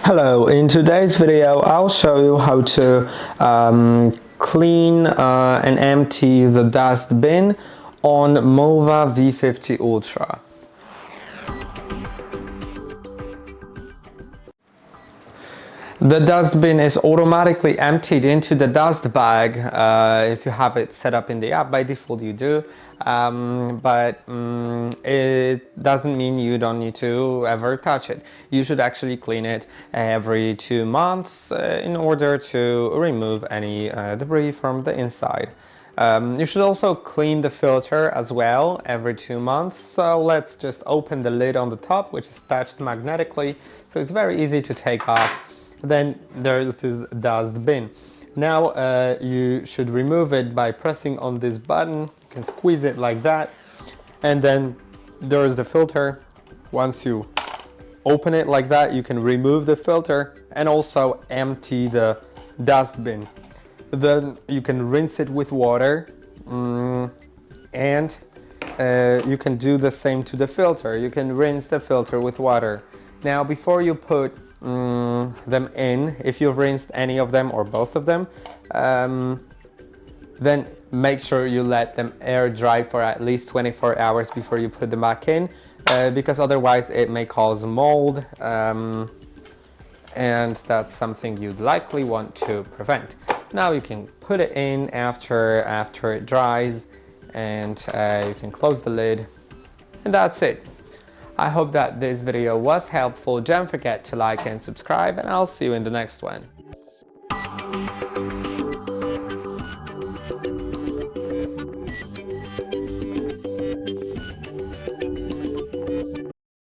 Hello, in today's video I'll show you how to clean and empty the dust bin on MOVA V50 Ultra. The dustbin is automatically emptied into the dust bag if you have it set up in the app. By default you do, but it doesn't mean you don't need to ever touch it. You should actually clean it every 2 months in order to remove any debris from the inside. You should also clean the filter as well every 2 months. So let's just open the lid on the top, which is attached magnetically, so it's very easy to take off. Then there's this dust bin. Now you should remove it by pressing on this button. You can squeeze it like that, and then there's the filter. Once you open it like that, you can remove the filter and also empty the dust bin. Then you can rinse it with water, and you can do the same to the filter. You can rinse the filter with water. Now before you put them in, if you've rinsed any of them or both of them, then make sure you let them air dry for at least 24 hours before you put them back in, because otherwise it may cause mold, and that's something you'd likely want to prevent. Now you can put it in after it dries, and you can close the lid, and that's it. I hope that this video was helpful. Don't forget to like and subscribe, and I'll see you in the next one.